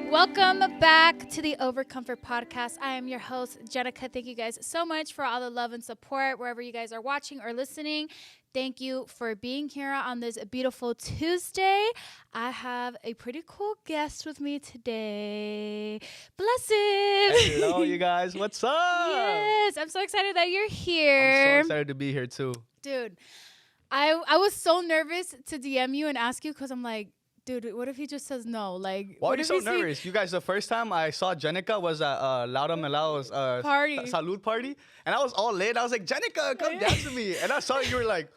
Welcome back to the Overcomfort Podcast. I am your host, Jenicka. Thank you guys so much for all the love and support wherever you guys are watching or listening. Thank you for being here on this beautiful Tuesday. I have a pretty cool guest with me today, Blesiv. Hello, you guys. What's up? Yes, I'm so excited that you're here. I'm so excited to be here, too. Dude, I was so nervous to DM you and ask you because I'm like, dude, what if he just says no? Like, Why are what you if so he nervous? You guys, the first time I saw Jenicka was at Laura Melao's Party. salute party. And I was all lit. I was like, Jenicka, come dance with me. And I saw you were like,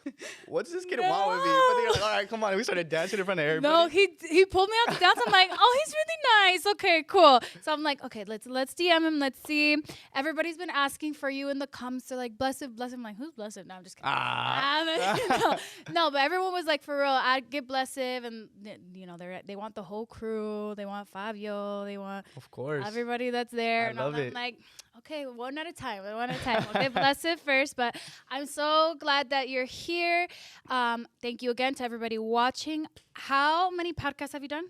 what's this kid want with me? But then you're like, all right, come on. And we started dancing in front of everybody. No, he pulled me out to dance. I'm like, oh, he's really nice. Okay, cool. So I'm like, okay, let's DM him. Let's see. Everybody's been asking for you in the comments. They're like, Blesiv. I'm like, who's Blesiv? No, I'm just kidding. No, but everyone was like, for real, I'd get Blesiv. And, you know, they want the whole crew. They want Fabio. They want Of course. everybody that's there. I and love I'm it. like, okay, one at a time. Okay, Blesiv first. But I'm so glad that you're here. Thank you again to everybody watching. How many podcasts have you done?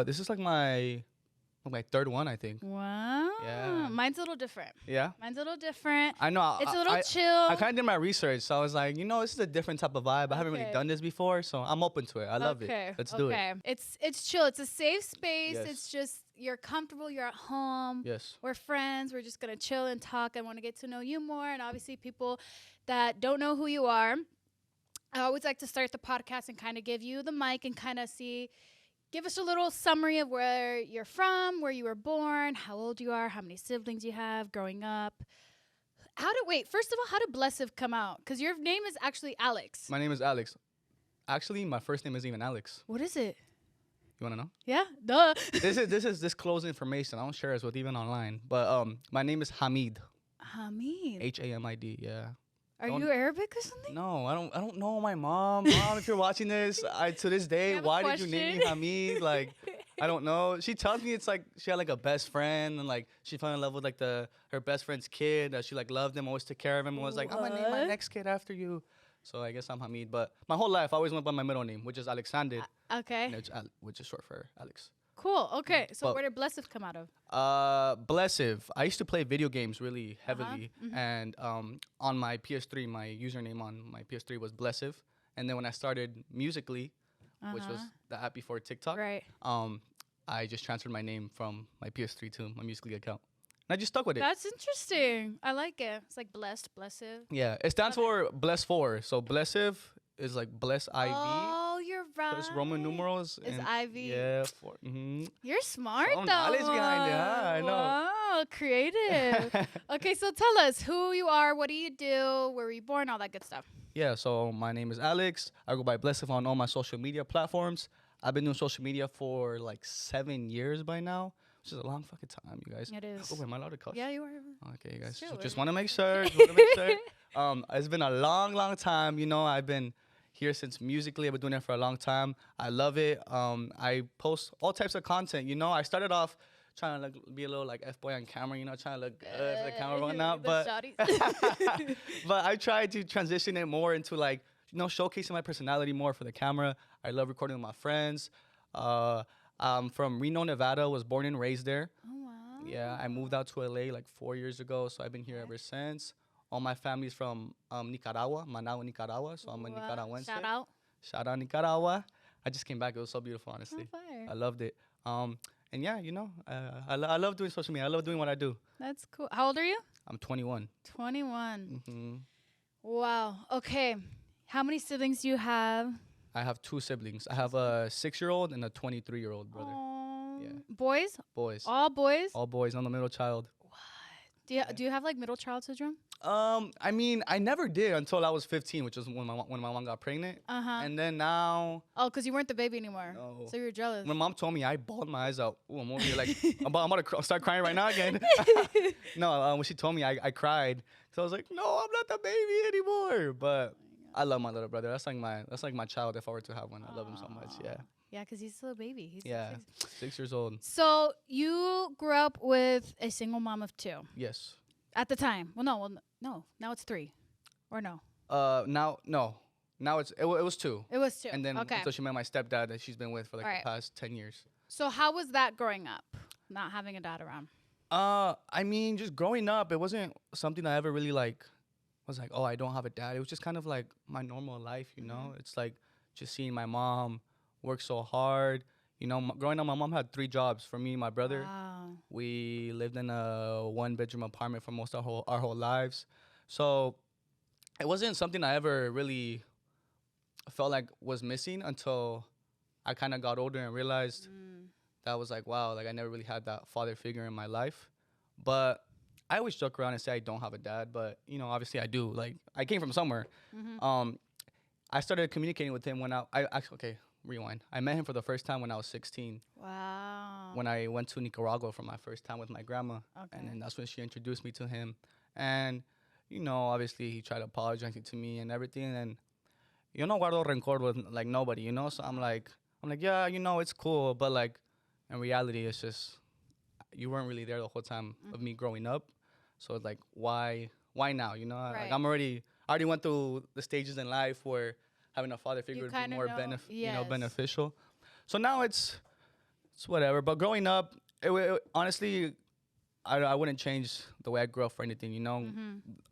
This is like my third one, I think. Wow. Yeah. Mine's a little different. Yeah? Mine's a little different. I know. It's a little chill. I kind of did my research. So I was like, this is a different type of vibe. I haven't really Okay. done this before. So I'm open to it. I love it. Let's do it. It's chill. It's a safe space. Yes. It's just you're comfortable. You're at home. Yes. We're friends. We're just gonna chill and talk. I want to get to know you more. And obviously, people that don't know who you are, I always like to start the podcast and kind of give you the mic and kind of give us a little summary of where you're from, where you were born, how old you are, how many siblings you have, growing up. First of all, how did Blesiv come out? Because your name is actually Alex. My name is Alex. Actually, my first name isn't even Alex. What is it? You want to know? Yeah, duh. This is disclosed information. I don't share this with even online. But my name is Hamid. Hamid. Hamid. Yeah. Are you Arabic or something? No, I don't know my mom. Mom, if you're watching this, to this day, why did you name me Hamid? Like, I don't know. She tells me it's like she had like a best friend and like she fell in love with like her best friend's kid. She like loved him, always took care of him, and was like, I'm gonna name my next kid after you. So I guess I'm Hamid. But my whole life, I always went by my middle name, which is Alexander. Okay. Which is short for Alex. Cool. Okay. So But- where did Blesiv come out of? Blesiv. I used to play video games really heavily, and on my PS3, my username on my PS3 was Blesiv. And then when I started Musically, which was the app before TikTok, Right. I just transferred my name from my PS3 to my Musically account, and I just stuck with it. That's interesting. I like it. It's like blessed, Blesiv. Yeah, it stands for Bless 4. So Blesiv is like Bless IV. Oh, you're right. So it's Roman numerals. It's and IV. Yeah, 4. Mm-hmm. You're smart Some though. knowledge behind it, huh? I know. Wow, creative. Okay, so tell us who you are, what do you do, where were you born, all that good stuff. Yeah, so my name is Alex. I go by Blesiv on all my social media platforms. I've been doing social media for like 7 years by now, which is a long fucking time, you guys. It is. Oh, am I allowed to cuss? Yeah, you are. Okay, you guys. Sure. So just want to make sure. It's been a long time. I've been here since Musically. I've been doing it for a long time. I love it. I post all types of content. I started off trying to be a little like F-boy on camera, trying to look good for the camera and whatnot. But but I tried to transition it more into like, showcasing my personality more for the camera. I love recording with my friends. I'm from Reno, Nevada. Was born and raised there. Oh, wow. Yeah, I moved out to LA like 4 years ago, so I've been here ever since. All my family's from Nicaragua, Managua, Nicaragua, so I'm a Nicaraguense. Shout out Nicaragua. I just came back. It was so beautiful, honestly. Oh, fire. I loved it. And yeah, I love doing social media. I love doing what I do. That's cool. How old are you? I'm 21. 21. Mm-hmm. Wow. Okay. How many siblings do you have? I have 2 siblings. I have a 6-year-old and a 23-year-old brother. Aww. Yeah. Boys? Boys. All boys? All boys. I'm the middle child. Do you have like middle child syndrome? I mean, I never did until I was 15, which was when my mom got pregnant. And then now. Oh, because you weren't the baby anymore. No. So you're jealous. When mom told me, I bawled my eyes out. Ooh, I'm over here like, I'm about to start crying right now again. No, when she told me, I cried. So I was like, no, I'm not the baby anymore. But I love my little brother. That's like my child if I were to have one. I love him so much. Yeah. Yeah, because he's still a baby. He's 6 years old. So you grew up with a single mom of 2 Yes. at the time. No. Now it's 3, or no? Now it was 2. It was 2. And then okay. until she met my stepdad that she's been with for like the past 10 years. So how was that growing up, not having a dad around? I mean, just growing up, it wasn't something I ever really like was like, oh, I don't have a dad. It was just kind of like my normal life, you know? It's like just seeing my mom work so hard. You know, growing up, my mom had 3 jobs for me and my brother. Wow. We lived in a 1 bedroom apartment for most of our whole lives. So it wasn't something I ever really felt like was missing until I kind of got older and realized that was like, wow, like I never really had that father figure in my life. But I always joke around and say I don't have a dad, but you know, obviously I do. Like I came from somewhere. I started communicating with him when I actually, okay, rewind. I met him for the first time when I was 16. Wow. When I went to Nicaragua for my first time with my grandma. Okay. And then that's when she introduced me to him. And, you know, obviously he tried to apologize to me and everything. And yo no guardo rencor with like nobody, you know? So I'm like, yeah, you know, it's cool. But like, in reality, it's just, you weren't really there the whole time of me growing up. So it's like, why now? You know, Right. like I already went through the stages in life where having a father figure would be kinda more know, you know, yes. beneficial. So now it's whatever. But growing up, honestly, I wouldn't change the way I grew up for anything. You know,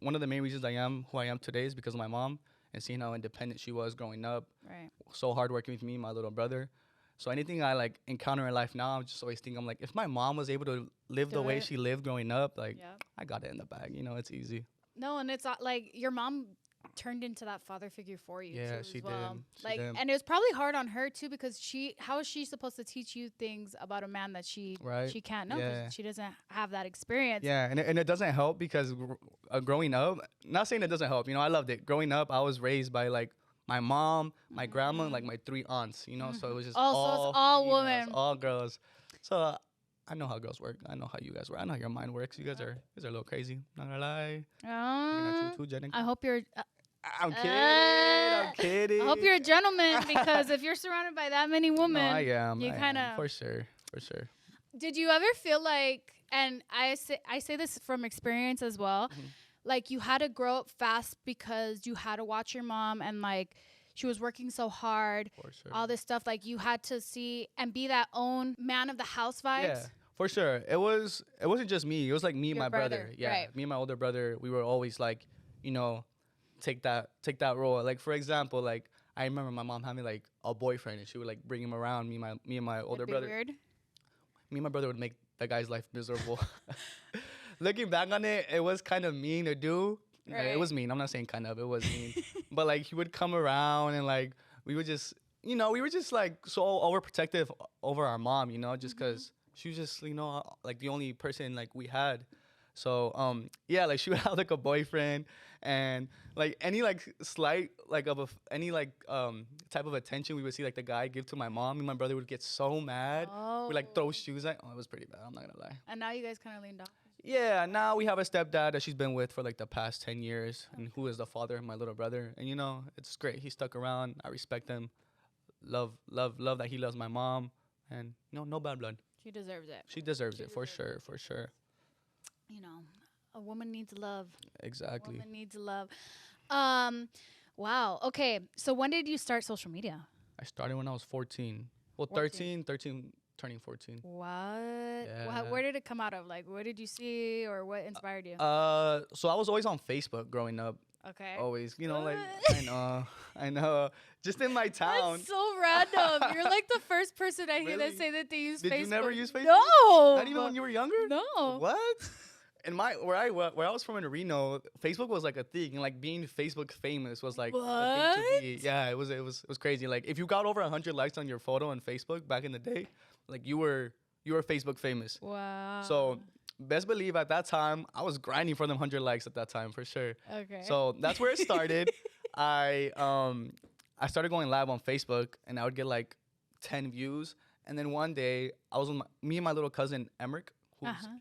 one of the main reasons I am who I am today is because of my mom and seeing how independent she was growing up. Right. So hardworking with me, and my little brother. So anything I like encounter in life now, I'm just always thinking, I'm like, if my mom was able to live the Do way it. she lived growing up, like Yep. I got it in the bag. You know, it's easy. No, and it's like your mom turned into that father figure for you Yeah, too, she as well. did. She Like, did. and it was probably hard on her too because how is she supposed to teach you things about a man that she Right. can't know because Yeah. she doesn't have that experience. Yeah, and it doesn't help because growing up, not saying it doesn't help. You know, I loved it. Growing up, I was raised by like my mom, my grandma, and like my 3 aunts. You know, so it was just Oh, so it's all females, women. all girls. So I know how girls work. I know how you guys work. I know how your mind works. You guys are a little crazy. Not gonna lie. Looking at you too, Jenicka. I hope you're. I'm kidding. I'm kidding. I hope you're a gentleman because if you're surrounded by that many women, No, I am. you I kind am, of. for sure. For sure. Did you ever feel like, and I say this from experience as well, like you had to grow up fast because you had to watch your mom and like she was working so hard, For sure. all this stuff. Like you had to see and be that own man of the house vibes. Yeah, for sure. It wasn't just me. It was like me and Your my brother. Yeah, right. me and my older brother. We were always like, you know, take that role. Like for example, like I remember my mom having like a boyfriend and she would like bring him around. Me and my older It'd be brother. weird. Me and my brother would make that guy's life miserable. Looking back on it, it was kind of mean to do. Right. It was mean. I'm not saying kind of. It was mean. But like he would come around and like we would just, you know, we were just like so overprotective over our mom, you know, just because she was just, you know, like the only person like we had. So yeah, like she would have like a boyfriend and like any like slight like any like type of attention we would see like the guy give to my mom and my brother would get so mad. We like throw shoes at. Oh, it was pretty bad. I'm not gonna lie. And now you guys kind of leaned off. Yeah, now we have a stepdad that she's been with for like the past 10 years and who is the father of my little brother. And you know, it's great. He stuck around. I respect him. Love that he loves my mom. And you know, no bad blood. She deserves it. She deserves it for sure, for sure. You know, a woman needs love. Exactly. Woman needs love. Wow. Okay. So when did you start social media? I started when I was 14. Well, 14. 13 turning 14. What? Yeah. Where did it come out of? Like, what did you see or what inspired you? So I was always on Facebook growing up. Okay. Always, you know, like I know. Just in my town. That's so random. You're like the first person I hear that Really? say that they use Did Facebook. you never use Facebook? No. Not even when you were younger? No. What? In where I was from in Reno, Facebook was like a thing, and like being Facebook famous was like a thing to be. Yeah, it was crazy. Like if you got over 100 likes on your photo on Facebook back in the day, like you were Facebook famous. Wow. So best believe at that time I was grinding for them 100 likes at that time for sure. Okay. So that's where it started. I started going live on Facebook, and I would get like 10 views. And then one day I was with me and my little cousin Emmerich.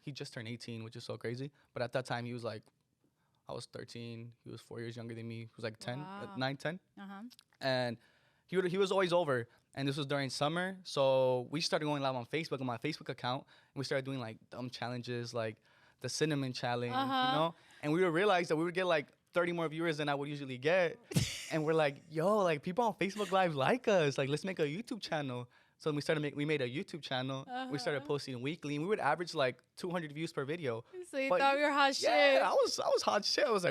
He just turned 18, which is so crazy. But at that time, he was like, I was 13. He was 4 years younger than me. He was like 10, Wow. 9, 10. Uh-huh. And he was always over. And this was during summer. So we started going live on Facebook, on my Facebook account. And we started doing like dumb challenges, like the cinnamon challenge, you know? And we would realize that we would get like 30 more viewers than I would usually get. And we're like, yo, like people on Facebook Live like us. Like, let's make a YouTube channel. So we made a YouTube channel. We started posting weekly, and we would average like 200 views per video. So you But thought you were hot shit. Yeah, I was hot shit. I was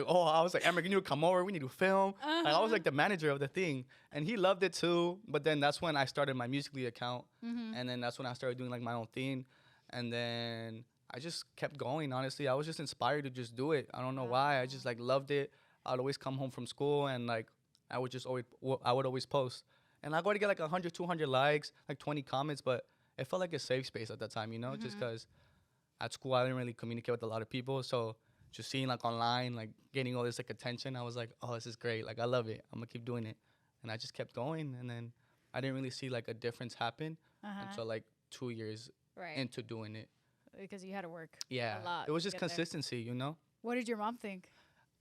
like, Emmer, you need to come over. We need to film. Like, I was like the manager of the thing, and he loved it too. But then that's when I started my Musically account, and then that's when I started doing like my own thing, and then I just kept going. Honestly, I was just inspired to just do it. I don't know why. I just like loved it. I'd always come home from school and like I would always post, and I go to get like 100, 200 likes, like 20 comments, but it felt like a safe space at that time, you know, just because at school I didn't really communicate with a lot of people, so just seeing like online, like getting all this like attention, I was like, oh, this is great, like I love it, I'm gonna keep doing it, and I just kept going, and then I didn't really see like a difference happen until like 2 years into doing it. Because you had to work. Yeah, a lot it was to just get there. consistency, you know. What did your mom think?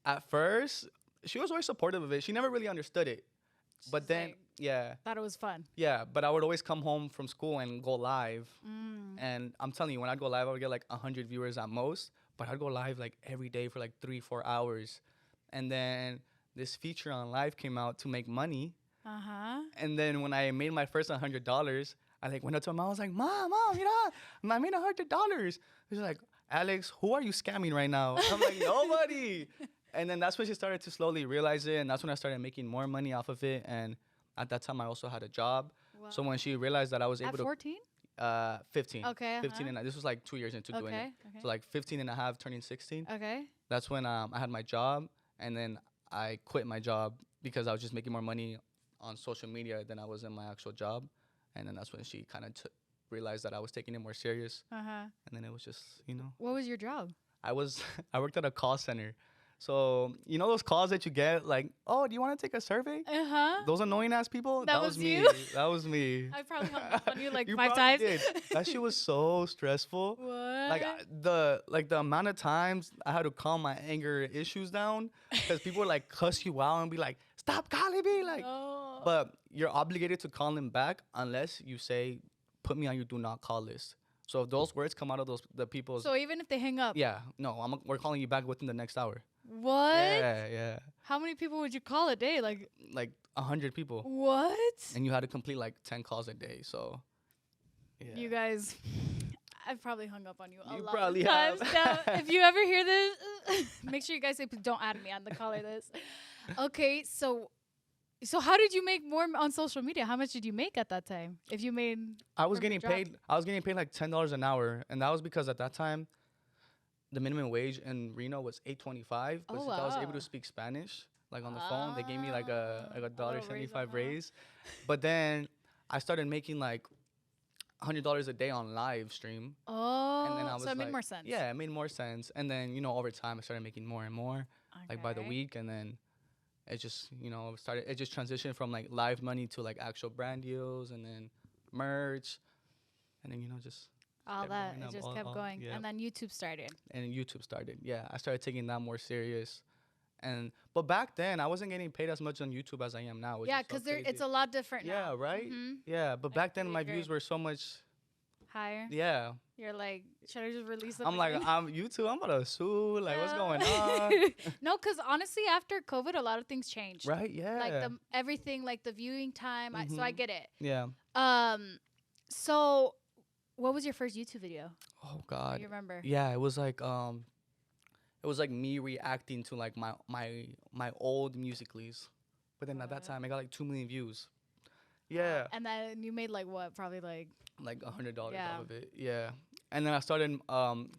At first, she was always supportive of it. She never really understood it. But She's then, like, yeah, thought it was fun. yeah. But I would always come home from school and go live. And I'm telling you, when I'd go live, I would get like 100 viewers at most. But I'd go live like every day for like 3-4 hours. And then this feature on live came out to make money. And then when I made my first $100, I like went up to my mom. I was like, Mom, I made $100. She's like, Alex, who are you scamming right now? I'm like, nobody. And then that's when she started to slowly realize it, and that's when I started making more money off of it. And at that time, I also had a job. Wow. So when she realized that I was able At 14? 15. Okay. 15 and this was like 2 years into doing it. Okay. So like 15 and a half, turning 16. Okay. That's when I had my job, and then I quit my job because I was just making more money on social media than I was in my actual job. And then that's when she kind of realized that I was taking it more serious. And then it was just, you know. What was your job? I worked at a call center. So, you know those calls that you get like, oh, do you want to take a survey? Those annoying ass people? That was me. you? That was me. I probably hung up on you like You 5 probably times. did. That shit was so stressful. What? Like the amount of times I had to calm my anger issues down because people would like cuss you out and be like, stop calling me. Like, but you're obligated to call them back unless you say, put me on your do not call list. So if those words come out of the people's. So even if they hang up. Yeah, no, we're calling you back within the next hour. What? Yeah. How many people would you call a day? Like 100 people. What? And you had to complete like 10 calls a day. So, yeah. You guys, I've probably hung up on you a You lot probably of times. have. Now, if you ever hear this, make sure you guys say, don't add me on the caller list. Okay, so how did you make more on social media? How much did you make at that time? If you made, I was getting paid like $10 an hour, and that was because at that time the minimum wage in Reno was $8.25. But since I was able to speak Spanish, like on the phone, they gave me like a $1.75 raise. But then I started making like $100 a day on live stream. And then I was so it made more sense. Yeah, it made more sense. And then, you know, over time I started making more and more, like by the week, and then it just, you know, it just transitioned from like live money to like actual brand deals, and then merch, and then, you know, just all that. It just kept going. Yeah. And then YouTube started. Yeah, I started taking that more serious. But back then I wasn't getting paid as much on YouTube as I am now. Yeah, because it's a lot different now. Yeah, right? Yeah, but back then my views were so much higher. Yeah. You're like, should I just release them? I'm like, I'm YouTube. I'm about to sue. Like, what's going on? No, because honestly, after COVID, a lot of things changed. Right? Yeah. Like everything, like the viewing time. So I get it. Yeah. So, what was your first YouTube video? Oh God. Do you remember? Yeah, it was like me reacting to like my old musicallys, but then at that time I got like 2 million views. Yeah. And then you made like what? Probably like $100 off of it. Yeah. And then I started.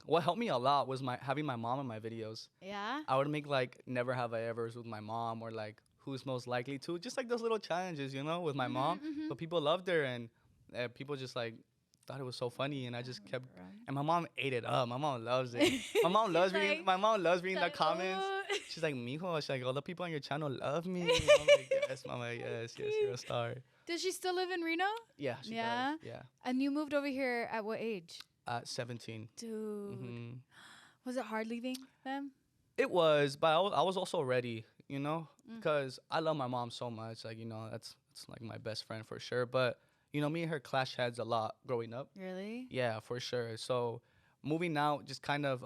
What helped me a lot was having my mom in my videos. Yeah. I would make like never have I ever's with my mom, or like who's most likely to, just like those little challenges, you know, with my mom. But people loved her, and people just like thought it was so funny, and I just kept. And my mom ate it up. My mom loves it. My mom loves reading. My mom loves reading the comments. She's like, "Mijo," she's like, "all the people on your channel love me." I'm like, "Yes, mama, yes, you're a star." Does she still live in Reno? Yeah, she does. Yeah. And you moved over here at what age? At 17. Dude. Was it hard leaving them? It was, but I was also ready, you know, because I love my mom so much. Like, you know, it's like my best friend for sure. But, you know, me and her clashed heads a lot growing up. Really? Yeah, for sure. So moving out just kind of,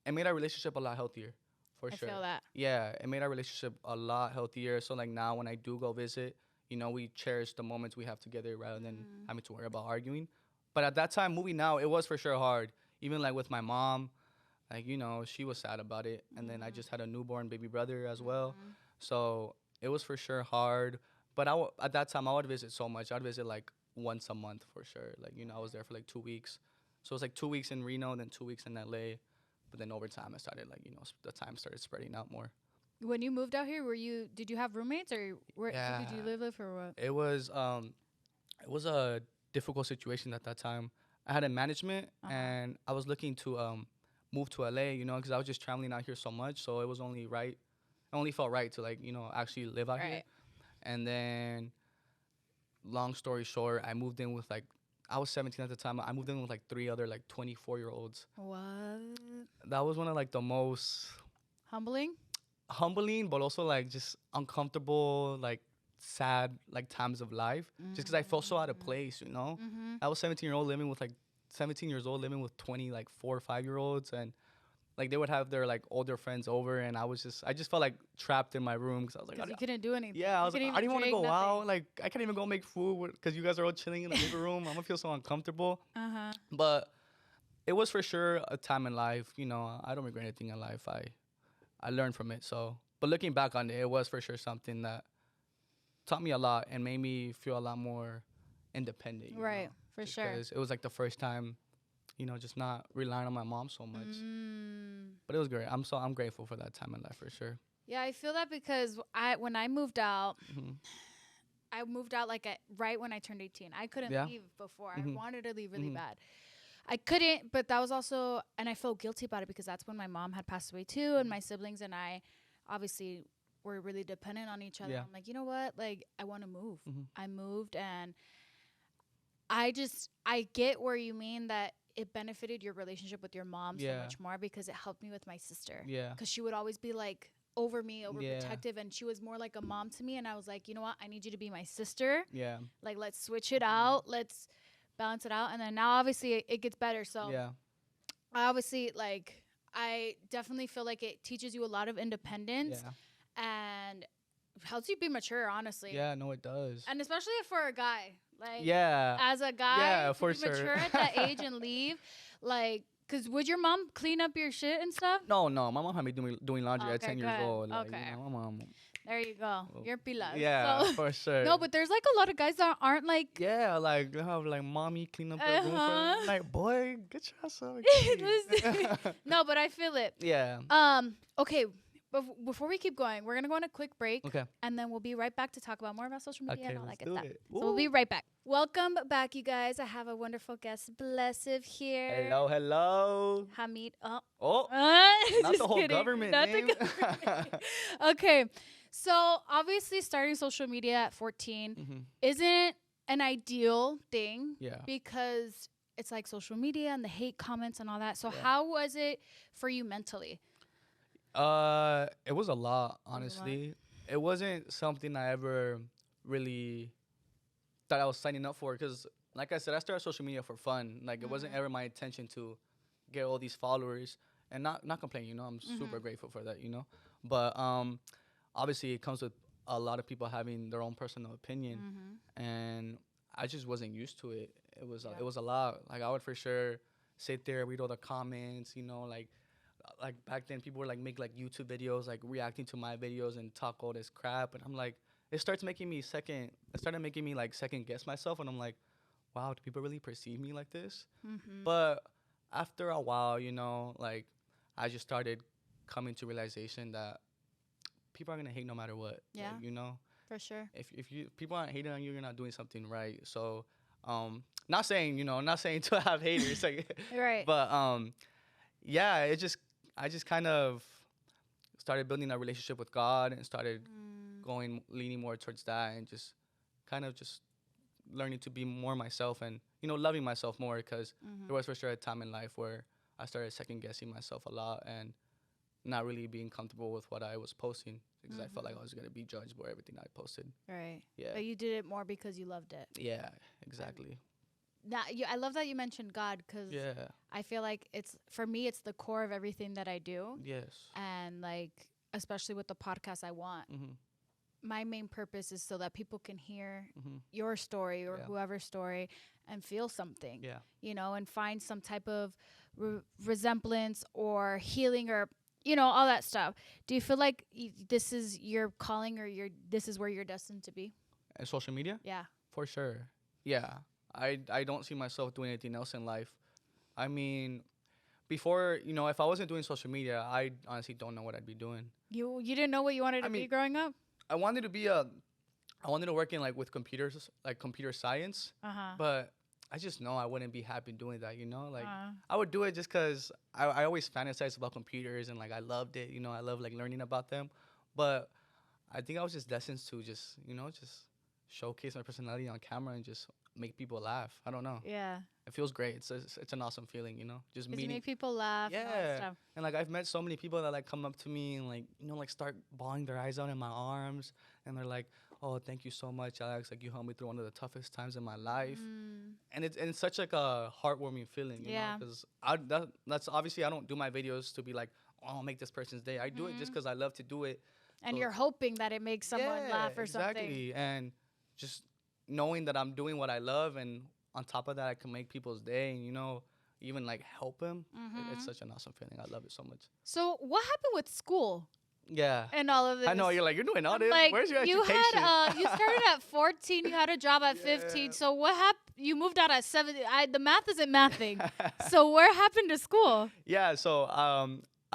it made our relationship a lot healthier, for sure. I feel that. Yeah, it made our relationship a lot healthier. So, like, now when I do go visit, we cherish the moments we have together rather than having to worry about arguing. But at that time, moving out, it was for sure hard. Even like with my mom, like, she was sad about it. And then I just had a newborn baby brother as well. So it was for sure hard. But at that time, I would visit so much. I'd visit like once a month for sure. Like, I was there for like 2 weeks. So it was like 2 weeks in Reno, then 2 weeks in LA. But then over time, I started like, the time started spreading out more. When you moved out here, did you have roommates or who did you live with or what? It was a difficult situation at that time. I had a management and I was looking to move to LA, because I was just traveling out here so much. So it was only right. It only felt right to like, actually live out here. And then long story short, I moved in with like, I was 17 at the time. I moved in with like 3 other like 24-year-olds. What? That was one of like the most humbling, but also like just uncomfortable, like sad, like times of life. Just because I felt so out of place, I was 17 years old living with 20 like 4 or 5-year-olds, and like they would have their like older friends over, and I just felt like trapped in my room because I was like, you couldn't do anything. Yeah, I was like, I didn't want to go out. Like I can't even go make food because you guys are all chilling in the living room. I'm gonna feel so uncomfortable. But it was for sure a time in life. I don't regret anything in life. I learned from it. So, but looking back on it, it was for sure something that taught me a lot and made me feel a lot more independent. Right, for sure. Because it was like the first time, just not relying on my mom so much. But it was great. I'm grateful for that time in life for sure. Yeah, I feel that because when I moved out, I moved out like right when I turned 18. I couldn't leave before. I wanted to leave really bad. I couldn't, but that was also, and I felt guilty about it because that's when my mom had passed away too, and my siblings and I obviously were really dependent on each other. I'm like, you know what? Like, I want to move. I moved, and I get where you mean that it benefited your relationship with your mom so much more because it helped me with my sister. Yeah. Because she would always be like over me, overprotective, and she was more like a mom to me, and I was like, you know what? I need you to be my sister. Yeah. Like, let's switch it out. Let's balance it out. And then now obviously it gets better. So I obviously I definitely feel like it teaches you a lot of independence and helps you be mature, honestly. Yeah, no, it does. And especially for a guy. Like, as a guy, to be mature at that age and leave, like, because would your mom clean up your shit and stuff? No. My mom had me doing laundry at 10 years old. Like, okay. My mom. There you go. You're pilas. Yeah, so, for sure. No, but there's like a lot of guys that aren't like. Yeah, like they have like mommy clean up their room for them. Like, boy, get your ass out. No, but I feel it. Yeah. Okay. Before we keep going, we're gonna go on a quick break. Okay. And then we'll be right back to talk about more about social media and all that good stuff. It. So we'll be right back. Welcome back, you guys. I have a wonderful guest, Blesiv, here. Hello. Hamid. Not the whole kidding. Government Not name. Okay. So obviously starting social media at 14 isn't an ideal thing because it's like social media and the hate comments and all that. So how was it for you mentally? It was a lot, honestly. It wasn't something I ever really thought I was signing up for because, like I said, I started social media for fun. Like, it wasn't ever my intention to get all these followers and not complain, I'm super grateful for that, But obviously it comes with a lot of people having their own personal opinion, and I just wasn't used to it. It was a lot. Like, I would for sure sit there, read all the comments, like back then people were like make like YouTube videos, like reacting to my videos and talk all this crap, and I'm like, it started making me like second guess myself, and I'm like, wow, do people really perceive me like this? But after a while, like I just started coming to realization that people are gonna hate no matter what. Yeah. Like, for sure. If people aren't hating on you, you're not doing something right. So not saying to have haters, like, right. But yeah, I just kind of started building a relationship with God and started leaning more towards that, and just kind of just learning to be more myself and, loving myself more, because there was for sure a time in life where I started second guessing myself a lot and not really being comfortable with what I was posting because I felt like I was going to be judged by everything I posted. Right. Yeah. But you did it more because you loved it. Yeah, exactly. I love that you mentioned God, because I feel like for me, it's the core of everything that I do. Yes. And like, especially with the podcast, I want my main purpose is so that people can hear Mm-hmm. your story or Yeah. whoever's story and feel something, Yeah. you know, and find some type of resemblance or healing or, you know, all that stuff. Do you feel like this is your calling or this is where you're destined to be? And social media, Yeah. for sure. Yeah. I don't see myself doing anything else in life. I mean, before, you know, if I wasn't doing social media, I honestly don't know what I'd be doing. You didn't know what you wanted I to be mean, growing up? I wanted to be a I wanted to work in like with computers, like computer science, Uh-huh. but I just know I wouldn't be happy doing that, you know? Like Uh, I would do it just cuz I always fantasized about computers and like I loved it, you know, I love like learning about them. But I think I was just destined to just, you know, just showcase my personality on camera and just make people laugh. I don't know. yeah. It feels great. It's an awesome feeling, you know? Just Because you meeting. make people laugh and all that Yeah. stuff. And like I've met so many people that like come up to me and like, you know, like start bawling their eyes out in my arms and they're like, "Oh, thank you so much, Alex. Like you helped me through one of the toughest times in my life." Mm, And it's such like a heartwarming feeling, you know, Yeah. cuz that's obviously I don't do my videos to be like, "Oh, I'll make this person's day." I do it just cuz I love to do it. and So- you're hoping that it makes someone laugh or something. exactly. And just knowing that I'm doing what I love and on top of that I can make people's day and you know, even like help them. It's such an awesome feeling. I love it so much. So what happened with school Yeah. and all of this? I know you're like you're doing all I'm this. like, Where's your you education? had you started at 14, you had a job at 15. Yeah. So what happened? You moved out at 17. The math isn't mathing. So what happened to school? Yeah, so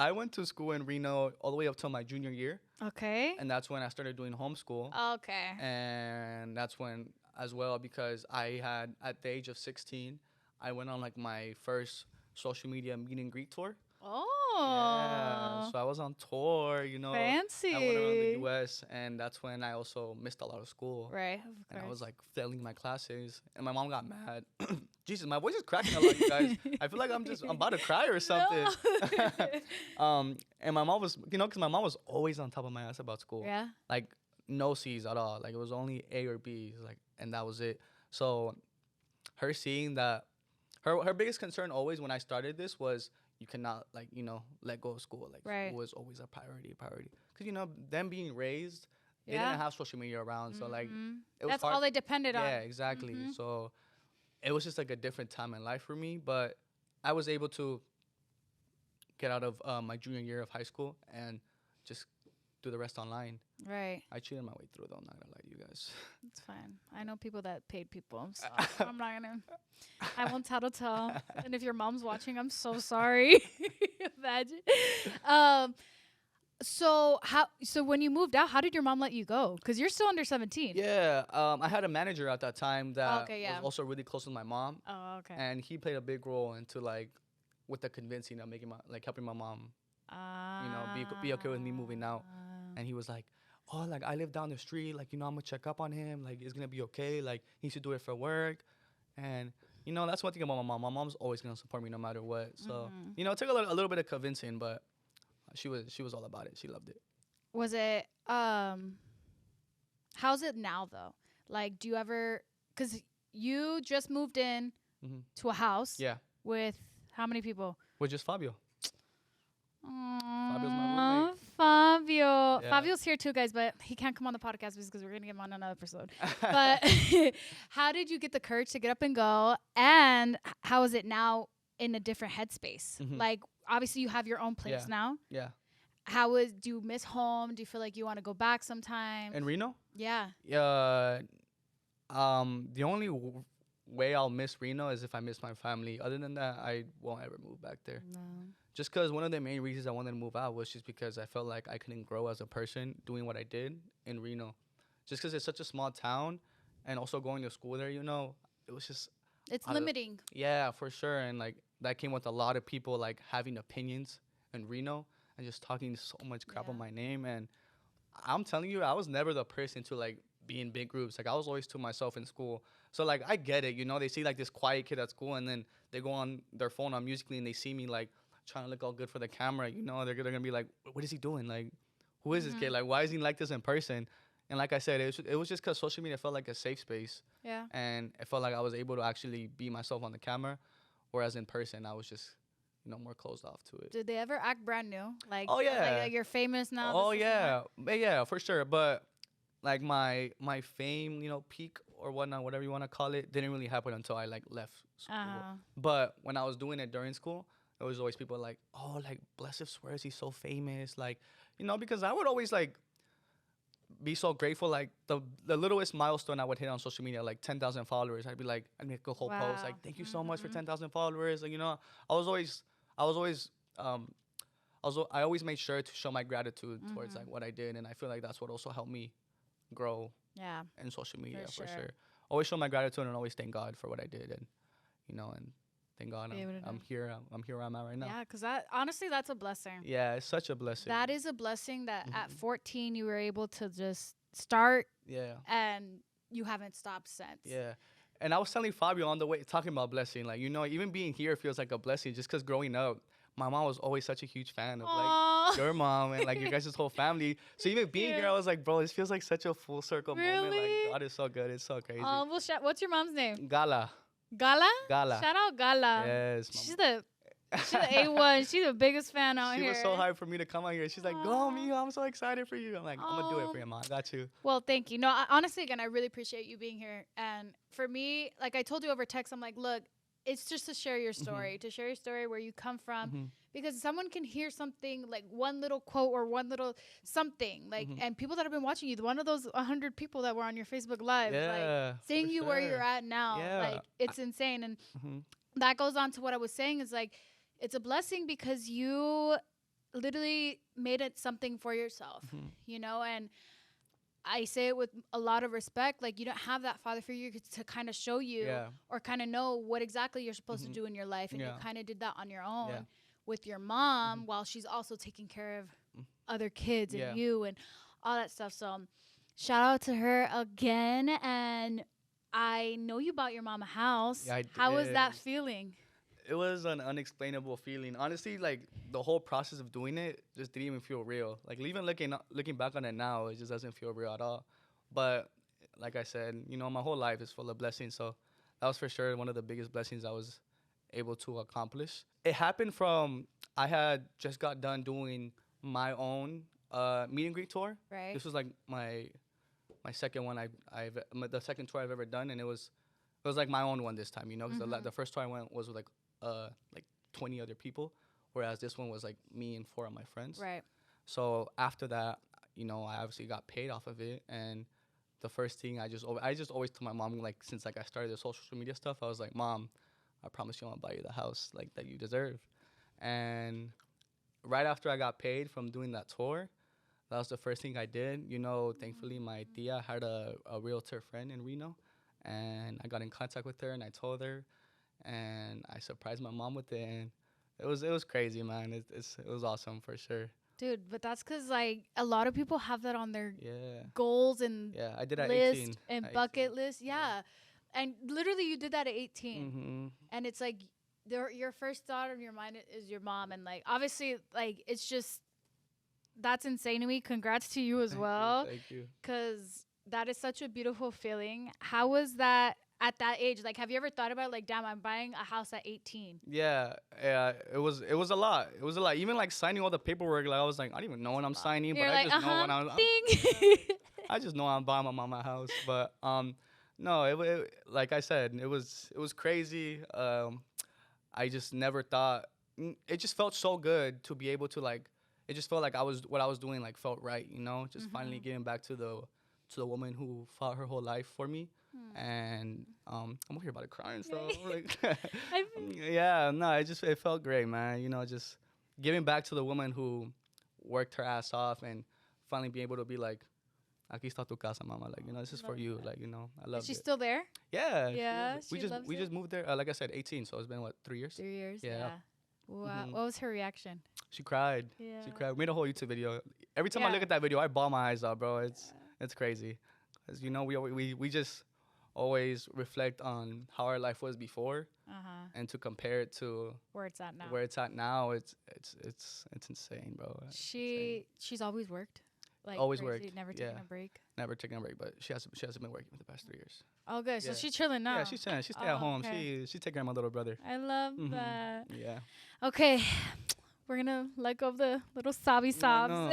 I went to school in Reno all the way up till my junior year, Okay. and that's when I started doing homeschool. Okay. And that's when as well because I had at the age of 16, I went on like my first social media meet and greet tour. Yeah, Oh. so I was on tour, you know. Fancy. I went around the U.S. and that's when I also missed a lot of school. Right. And I was like failing my classes, and my mom got mad. Jesus, my voice is cracking a lot, you guys. I feel like I'm about to cry or something. And my mom was, you know, because my mom was always on top of my ass about school. Yeah. Like no C's at all. Like it was only A or B's, like, and that was it. So her seeing that, her biggest concern always when I started this was you cannot like you know let go of school. Like Right. school was always a priority. Because you know them being raised, they Yeah. didn't have social media around, so like it was That's hard. all they depended on. Yeah, exactly. So it was just like a different time in life for me, but I was able to get out of my junior year of high school and just do the rest online. Right. I cheated my way through though, I'm not gonna lie to you guys. It's fine. I know people that paid people. So I'm not gonna. I won't tell. And if your mom's watching, I'm so sorry. Imagine. So when you moved out, how did your mom let you go? Because you're still under 17. Yeah, I had a manager at that time that Okay, yeah. was also really close with my mom, Oh, okay. and he played a big role into like with the convincing of making my like helping my mom, you know, be okay with me moving out. And he was like, "Oh, like I live down the street, like you know, I'm gonna check up on him, like it's gonna be okay, like he should do it for work." And you know, that's one thing about my mom. My mom's always gonna support me no matter what. So you know, it took a little bit of convincing, but she was all about it. She loved it. Was it how's it now though? Like, do you ever? Because you just moved in to a house. Yeah, With how many people? with just Fabio. Fabio's my roommate. Fabio. Yeah. Fabio's here too, guys, but he can't come on the podcast because we're gonna get him on another episode. But how did you get the courage to get up and go? And how is it now in a different headspace? Like, obviously, you have your own place Yeah. now. Yeah. Do you miss home? Do you feel like you want to go back sometime? In Reno? Yeah. The only way I'll miss Reno is if I miss my family. Other than that, I won't ever move back there. No. Just because one of the main reasons I wanted to move out was just because I felt like I couldn't grow as a person doing what I did in Reno. Just because it's such a small town and also going to school there, you know, it was just... It's limiting. Yeah, for sure. And like that came with a lot of people like having opinions in Reno and just talking so much crap on my name. And I'm telling you, I was never the person to like be in big groups. Like I was always to myself in school. So like I get it, you know, they see like this quiet kid at school and then they go on their phone on Musical.ly and they see me like trying to look all good for the camera, you know, they're gonna be like, what is he doing? Like, who is this kid? Like, why is he like this in person? And like I said, it was just because social media felt like a safe space. Yeah. And it felt like I was able to actually be myself on the camera, whereas in person, I was just, you know, more closed off to it. Did they ever act brand new? Like, Oh, yeah. like you're famous now. Oh, this, yeah. Yeah, for sure. But like my fame, peak or whatnot, whatever you want to call it, didn't really happen until I like left school. But when I was doing it during school, there was always people like, oh, like Blesiv swears he's so famous, like, because I would always like be so grateful. Like the littlest milestone I would hit on social media, like 10,000 followers, I'd make a whole post like, thank you so much for 10,000 followers. Like, I was always, I was always, I always made sure to show my gratitude towards like what I did, and I feel like that's what also helped me grow. Yeah. In social media For for sure. sure. Always show my gratitude and always thank God for what I did, and and thank God Be able to I'm do- here. I'm here where I'm at right now. Yeah, because that honestly, that's a blessing. Yeah, it's such a blessing. That is a blessing that at 14 you were able to just start Yeah. and you haven't stopped since. Yeah. And I was telling Fabio on the way, talking about blessing, like, even being here feels like a blessing just because growing up, my mom was always such a huge fan of Aw. like your mom and like your guys' whole family. So even being here, I was like, bro, this feels like such a full circle moment. Really? Like, God is so good. It's so crazy. Well, what's your mom's name? Gala. Gala? Gala. Shout out Gala. Yes. She's the A1. She's the biggest fan out She here. was so hyped for me to come out here. She's like, go, Aw. Mijo, I'm so excited for you. I'm like, I'm going to do it for you, Mom. I got you. Well, thank you. No, honestly, again, I really appreciate you being here. And for me, like I told you over text, I'm like, look, it's just to share your story, to share your story, where you come from, because someone can hear something like one little quote or one little something, like, and people that have been watching you, one of those 100 people that were on your Facebook Live, like seeing you where you're at now, like it's insane. And that goes on to what I was saying is like, it's a blessing because you literally made it something for yourself, and I say it with a lot of respect. Like, you don't have that father figure to kind of show you or kind of know what exactly you're supposed to do in your life. And you kind of did that on your own with your mom while she's also taking care of other kids and you and all that stuff. So shout out to her again. And I know you bought your mom a house. Yeah, How was that feeling? It was an unexplainable feeling. Honestly, like the whole process of doing it just didn't even feel real. Like even looking back on it now, it just doesn't feel real at all. But like I said, my whole life is full of blessings. So that was for sure one of the biggest blessings I was able to accomplish. It happened from I had just got done doing my own meet and greet tour. Right. This was like my second one the second tour I've ever done, and it was like my own one this time, because the first tour I went was with like 20 other people, whereas this one was like me and 4 of my friends. Right. So after that, I obviously got paid off of it, and the first thing I just always tell my mom, like, since like I started the social media stuff, I was like, Mom, I promise you I'm gonna buy you the house like that you deserve. And right after I got paid from doing that tour, that was the first thing I did. Thankfully my tia had a realtor friend in Reno, and I got in contact with her and I told her, and I surprised my mom with it, and it was crazy, man. It was awesome for sure. Dude, but that's because like a lot of people have that on their Yeah. goals and I did at list 18. and At bucket 18. list. Yeah. And literally you did that at 18. Mm-hmm. And it's like your first thought of your mind is your mom. And like, obviously, like, it's just, that's insane to me. Congrats to you as well. Thank you. Because that is such a beautiful feeling. How was that at that age? Like, have you ever thought about like, damn, I'm buying a house at 18? Yeah, it was a lot. It was a lot. Even like signing all the paperwork, like I was like, I don't even know when I'm signing, You're but like, I just know when I'm ding. I just know I'm buying my mama a house. But no, it like I said, it was crazy. I just never thought. It just felt so good to be able to like. It just felt like what I was doing like felt right, Just finally giving back to the woman who fought her whole life for me. And I'm over here about to cry and stuff. Like, yeah, no, it felt great, man. Just giving back to the woman who worked her ass off and finally being able to be like, aquí está tu casa, mama. Like, this is for you. Like, I love it. Is she still there? Yeah. Yeah, We just moved there. Like I said, 18. So it's been what, 3 years? 3 years. Yeah. Wow. What was her reaction? She cried. Yeah. She cried. We made a whole YouTube video. Every time I Yeah. look at that video, I bawl my eyes out, bro. It's crazy. Cause we just always reflect on how our life was before, and to compare it to where it's at now. Where it's at now, it's insane, bro. She's always worked. Like always crazy, worked. Never taken a break. Never taken a break, but she hasn't been working for the past 3 years. Oh, good. So Yeah. she's chilling now. Yeah, she's stay at home. Okay. She's taking care of my little brother. I love that. Yeah. Okay, we're gonna let go of the little sobby I sobs. know.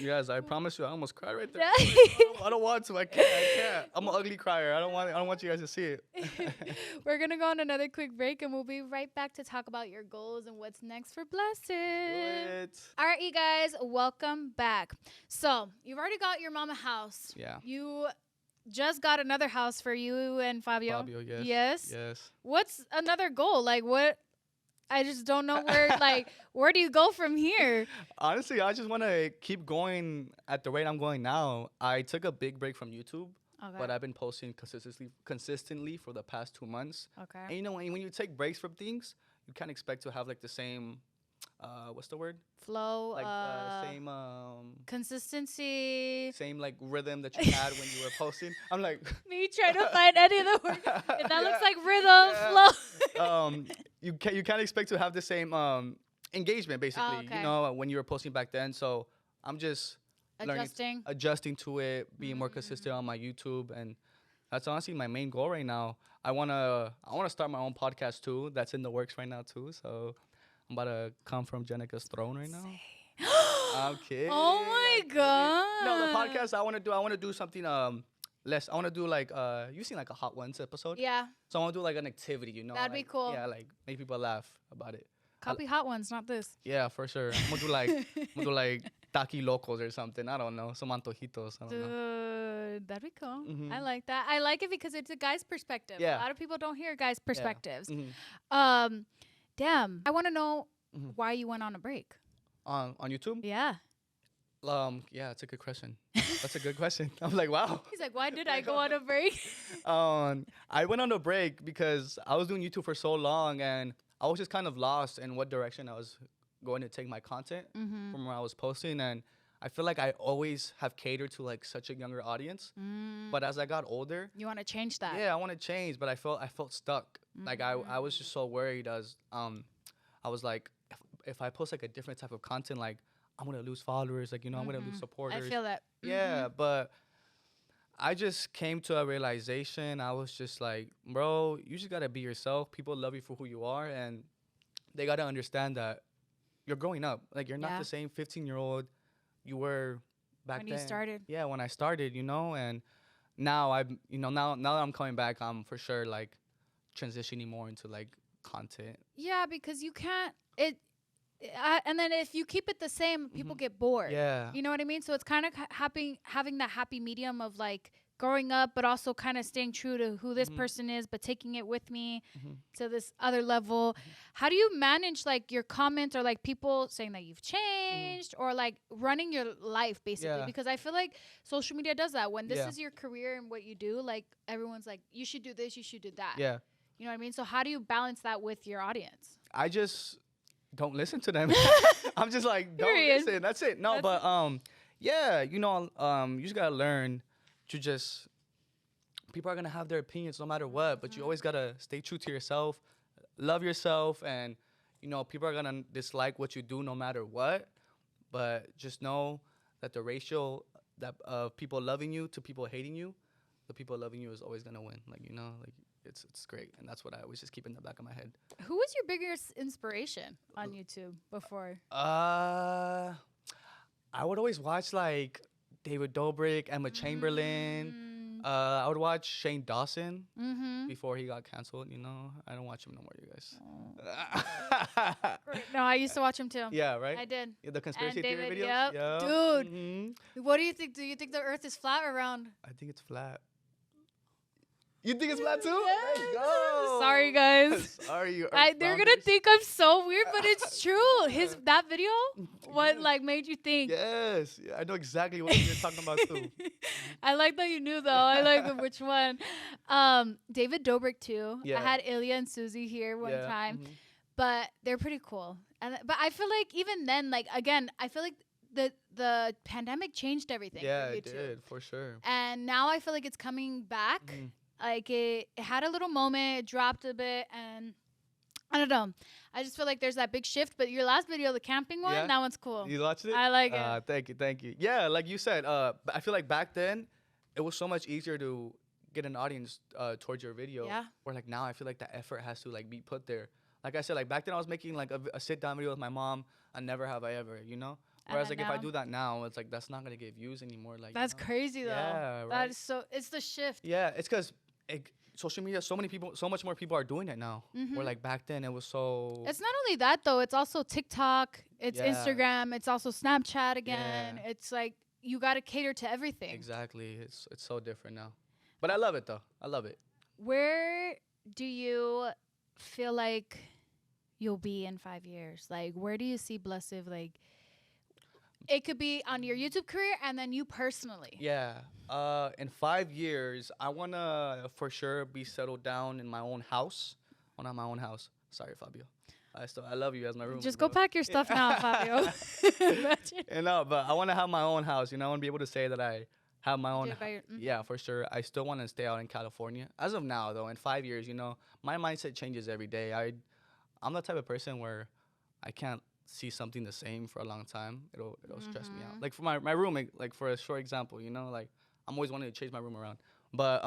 Yes, I promise you, I almost cried right there. Yeah. I don't want to. I can't. I'm an ugly crier. I don't want you guys to see it. We're gonna go on another quick break, and we'll be right back to talk about your goals and what's next for Blesiv. Do it. All right, you guys, welcome back. So you've already got your mama house. Yeah. You just got another house for you and Fabio. Fabio, yes. Yes. Yes. What's another goal? Like what? I just don't know where. Like where do you go from here? Honestly, I just want to keep going at the rate I'm going now. I took a big break from YouTube, Okay. but I've been posting consistently for the past 2 months. Okay. And you know, when you take breaks from things, you can't expect to have like the same, what's the word? Flow. Like same, Consistency. same like rhythm that you had when you were posting. I'm like, Me trying to find any of the words. If that looks Yeah. like rhythm, flow. you can't expect to have the same engagement basically. okay. You know, when you were posting back then. So I'm just Adjusting. adjusting to it, being more consistent on my YouTube, and that's honestly my main goal right now. I wanna start my own podcast too. That's in the works right now too. So I'm about to come from Jenicka's throne right now. I'm kidding. Oh my I'm kidding. god. No, the podcast I wanna do something less. I wanna do like you seen like a Hot Ones episode. Yeah. So I wanna do like an activity, you know. That'd be like, cool. Yeah, like make people laugh about it. Copy Hot Ones, not this. Yeah, for sure. I'm gonna do like Taki Locos or something. I don't know. Some antojitos. I don't know. Dude, that'd be cool. Mhm. I like that. I like it because it's a guy's perspective. Yeah. A lot of people don't hear guys' perspectives. Mhm. Damn. I want to know Mhm. why you went on a break. On YouTube? Yeah. Yeah, it's a good question. That's a good question. I'm like, wow. He's like, why did I go on a break? I went on a break because I was doing YouTube for so long and I was just kind of lost in what direction I was going to take my content Mm-hmm. from where I was posting, and I feel like I always have catered to like such a younger audience. But as I got older, You want to change that? yeah, I want to change, but I felt stuck. Like I was just so worried as I was like, if I post like a different type of content, like I'm gonna lose followers, like, you know, I'm gonna lose supporters. I feel that. Yeah, but I just came to a realization. I was just like, bro, you just gotta be yourself. People love you for who you are, and they gotta understand that you're growing up. Like you're not Yeah. the same 15-year-old you were back When then. you started. Yeah, when I started, you know, and now now that I'm coming back, I'm for sure like transitioning more into like content. Yeah, because you can't. And then if you keep it the same, people get bored. Yeah. You know what I mean? So it's kind of having that happy medium of like growing up, but also kind of staying true to who this person is, but taking it with me to this other level. How do you manage like your comments or like people saying that you've changed or like running your life basically? Yeah. Because I feel like social media does that. When this Yeah. is your career and what you do, like everyone's like, you should do this, you should do that. Yeah. You know what I mean? So how do you balance that with your audience? I just don't listen to them. I'm just like, don't Period. listen. That's it. No, That's but yeah, you know, you just gotta learn to just. People are gonna have their opinions no matter what, but you always gotta stay true to yourself, love yourself, and you know, people are gonna dislike what you do no matter what. But just know that the ratio that of people loving you to people hating you, the people loving you is always gonna win. Like, you know, like it's great, and that's what I always just keep in the back of my head. Who was your biggest inspiration on YouTube before? I would always watch like David Dobrik, Emma Chamberlain. I would watch Shane Dawson before he got canceled. You know, I don't watch him no more, you guys. No, I used to watch him too. Yeah, right. I did. Yeah, the conspiracy And theory David, videos. yep. Dude. Mhm. What do you think? Do you think the Earth is flat or round? I think it's flat. You think it's flat too? Yes. Let's go. Sorry, guys. Sorry, you. They're gonna think I'm so weird, but it's true. That video, what like made you think? Yes, yeah, I know exactly what you're talking about too. I like that you knew though. I like which one. David Dobrik too. Yeah. I had Ilya and Susie here one Yeah, time, but they're pretty cool. But I feel like even then, like again, I feel like the pandemic changed everything. Yeah, for it YouTube. did for sure. And now I feel like it's coming back. Like it had a little moment, it dropped a bit, and I don't know. I just feel like there's that big shift. But your last video, the camping one, Yeah. that one's cool. You watched it? I like it. Thank you. Yeah, like you said, I feel like back then it was so much easier to get an audience towards your video. Yeah. Where like now I feel like the effort has to like be put there. like I said, like back then I was making like a sit down video with my mom, and never have I ever, you know. And Whereas then like if I now- do that now, it's like that's not gonna get views anymore. Like That's crazy though. Yeah, That right. is so. It's the shift. Yeah, it's because social media, so many people, so much more people are doing it now. Where like back then it was so. It's not only that though. It's also TikTok. It's Yeah. Instagram. It's also Snapchat again. Yeah. It's like you gotta cater to everything. Exactly. It's so different now. But I love it though. I love it. Where do you feel like you'll be in 5 years? Like, where do you see Blesiv? Like, it could be on your YouTube career and then you personally. Yeah. In 5 years, I wanna for sure be settled down in my own house. I wanna have my own house. Sorry, Fabio. I love you as my roommate. Just go pack your stuff now, Fabio. Imagine. You know, but I wanna have my own house. You know, I wanna be able to say that I have my own. Do it by your- Yeah, for sure. I still want to stay out in California. As of now, though, in 5 years, you know, my mindset changes every day. I'm the type of person where I can't see something the same for a long time. It'll stress me out. Like for my roommate, like for a short example, you know, like I'm always wanting to change my room around. But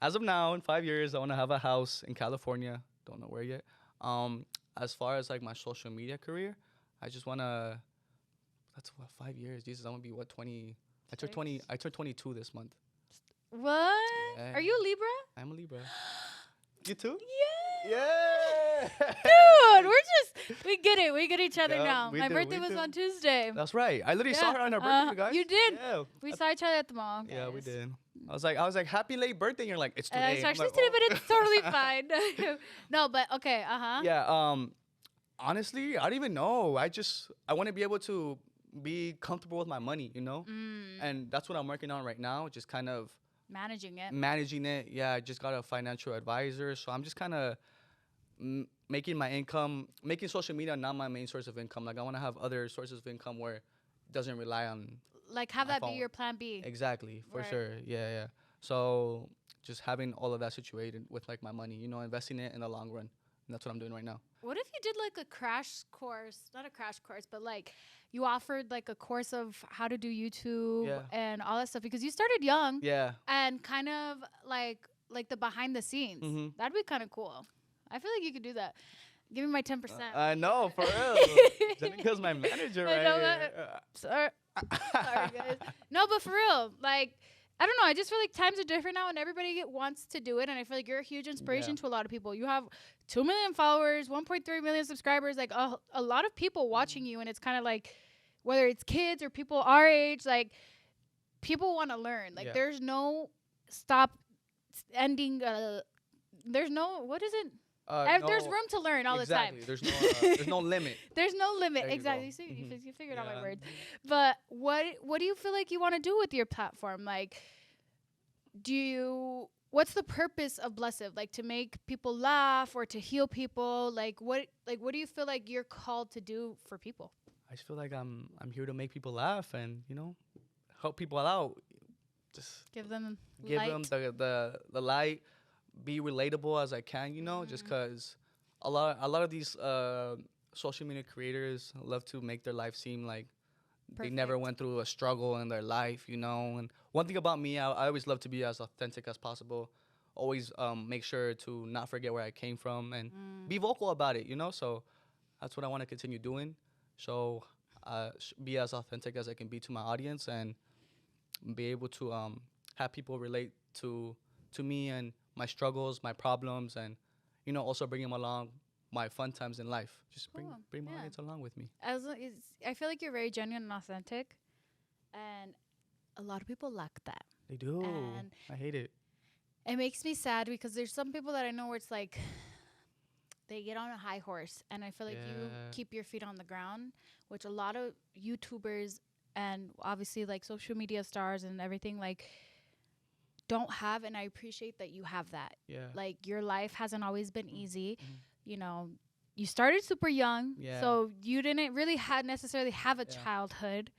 as of now, in 5 years, I want to have a house in California. Don't know where yet. As far as like my social media career, I just want to. That's what 5 years. Jesus, I'm gonna be what 20. I turned 20. I turned 22 this month. What? Yeah. Are you a Libra? I'm a Libra. You too? Yeah. Yeah. Dude, we get it. We get each other Yeah, now. we My do, birthday we was do. on Tuesday. That's right. I literally saw Yeah, her on her birthday, you guys. you did. Yeah. We saw each other at the mall. Yeah, we guys. did. I was like, happy late birthday. And you're like, it's today. It's I'm actually like, today, "Oh." but it's totally fine. No, but okay. Yeah. Honestly, I don't even know. I want to be able to be comfortable with my money, you know? And that's what I'm working on right now. Just kind of Managing it. managing it. Yeah, I just got a financial advisor. So I'm just kind of making my income, making social media not my main source of income. Like I want to have other sources of income where it doesn't rely on. Like have My that be phone. your plan B. Exactly, for Right. sure. Yeah, yeah. So just having all of that situated with like my money, you know, investing it in the long run. And that's what I'm doing right now. What if you did like a crash course, not a crash course, but like you offered like a course of how to do YouTube Yeah. and all that stuff because you started young Yeah. and kind of like the behind the scenes. Mhm. That'd be kind of cool. I feel like you could do that. Give me my 10%. I know, for real. Jenicka's my manager I right know here. Sorry. Sorry, guys. No, but for real, like, I don't know. I just feel like times are different now, and everybody wants to do it. And I feel like you're a huge inspiration Yeah. to a lot of people. You have 2 million followers, 1.3 million subscribers, like a lot of people watching you. And it's kind of like, whether it's kids or people our age, like, people want to learn. Like, Yeah. there's no ending. There's no, what is it? There's No, room to learn all exactly. the time. There's no limit. There's no limit. There you Exactly. go. You, see, Mhm. you figured out my Yeah. words. But what do you feel like you want to do with your platform? Like, what's the purpose of Blesiv? Like to make people laugh or to heal people? Like what do you feel like you're called to do for people? I just feel like I'm here to make people laugh and, you know, help people out. Just Give them give light. them the light, be relatable as I can, you know, just 'cause a lot of these social media creators love to make their life seem like they never Perfect. went through a struggle in their life, you know. And one thing about me, I always love to be as authentic as possible. Always make sure to not forget where I came from and be vocal about it, you know. So that's what I want to continue doing. So be as authentic as I can be to my audience and be able to have people relate to me and my struggles, my problems, and, you know, also bring them along my fun times in life. Just Cool. bring my Yeah. audience along with me. I feel like you're very genuine and authentic, and a lot of people lack that. They do. And I hate it. it makes me sad because there's some people that I know where it's like they get on a high horse, and I feel like you Yeah. keep your feet on the ground, which a lot of YouTubers and obviously like social media stars and everything like don't have, and I appreciate that you have that. Yeah. Like your life hasn't always been easy. Mhm. You know, you started super young, Yeah. so you didn't really necessarily have a Yeah. childhood.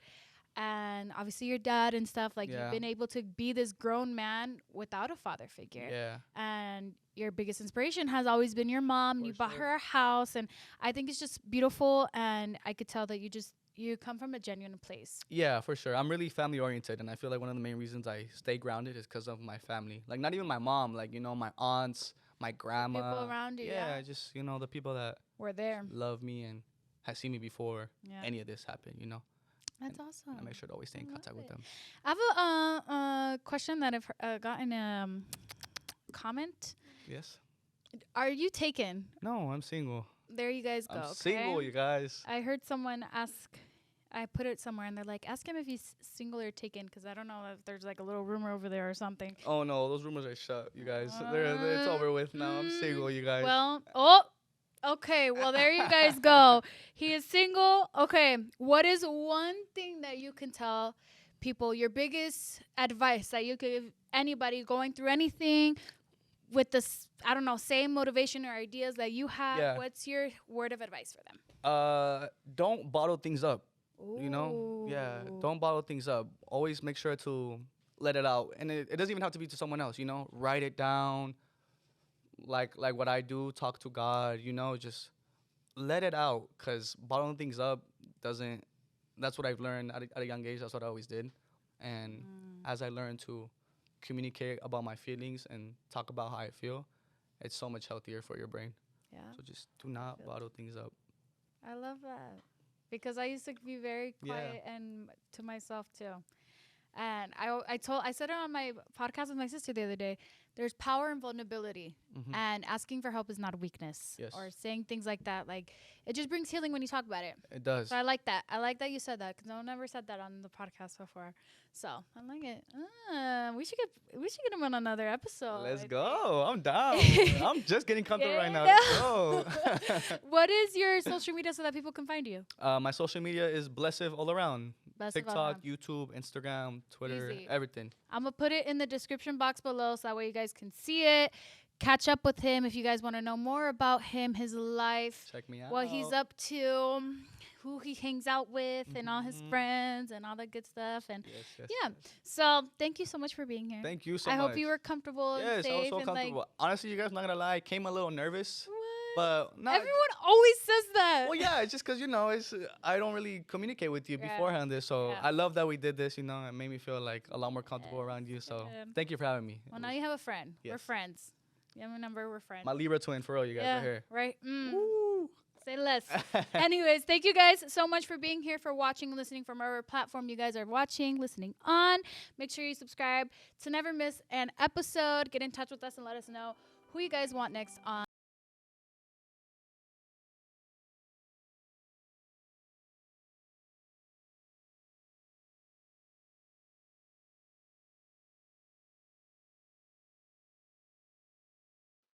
And obviously your dad and stuff, like Yeah. you've been able to be this grown man without a father figure. Yeah. And your biggest inspiration has always been your mom. For You bought sure. her a house, and I think it's just beautiful, and I could tell that you come from a genuine place. Yeah, for sure. I'm really family oriented, and I feel like one of the main reasons I stay grounded is because of my family. Like, not even my mom, like, you know, my aunts, my grandma. People around you, yeah. Just, the people that We're there. love me and has seen me before Yeah. any of this happen, That's And awesome. I make sure to always stay in I love contact with it. them. I have a question that I've gotten comment. Yes? Are you taken? No, I'm single. There you guys go. I'm okay? single, you guys. I heard someone ask. I put it somewhere, and they're like, ask him if he's single or taken, because I don't know if there's like a little rumor over there or something. Oh, no, those rumors are shut, you guys. It's over with now. I'm single, you guys. Well, okay. Well, there you guys go. He is single. Okay. What is one thing that you can tell people, your biggest advice that you could give anybody going through anything with this, I don't know, same motivation or ideas that you have? Yeah. What's your word of advice for them? Don't bottle things up. Ooh. Don't bottle things up. Always make sure to let it out, and it doesn't even have to be to someone else. Write it down, like what I do. Talk to God. Just let it out, cause bottling things up doesn't. That's what I've learned at a young age. That's what I always did, and as I learned to communicate about my feelings and talk about how I feel, it's so much healthier for your brain. Yeah. So just do not bottle things up. I love that. Because I used to be very quiet and to myself too. And I said it on my podcast with my sister the other day. There's power in vulnerability, and asking for help is not a weakness. Yes. Or saying things like that. Like, it just brings healing when you talk about it. It does. So I like that. I like that you said that, because no one ever said that on the podcast before. So I like it. We should get him on another episode. Let's I go. I'm down. I'm just getting comfortable right now. Yeah. Let's go. What is your social media so that people can find you? My social media is Blesiv all around. Blesiv TikTok, all around. YouTube, Instagram, Twitter, Easy. everything. I'm going to put it in the description box below so that way you guys can see it. Catch up with him if you guys want to know more about him, his life, Check me out. what he's up to, who he hangs out with, and all his friends and all that good stuff. And Yes, yeah, so thank you so much for being here. Thank you so I much. hope you were comfortable and Yes, safe. I was so and comfortable. Honestly, you guys, not gonna lie, I came a little nervous, What? but not. Everyone always says that. Well, yeah, it's just because it's I don't really communicate with you Yeah. beforehand. So Yeah. I love that we did this. It made me feel like a lot more comfortable around you. So thank you for having me. Well, now you have a friend. We're Yes. friends. You have a number. We're friends. My Libra twin for real, you guys yeah, are here. right. Woo. Say less. Anyways, thank you guys so much for being here, for watching, listening from whatever platform you guys are watching, listening on. Make sure you subscribe to never miss an episode. Get in touch with us and let us know who you guys want next on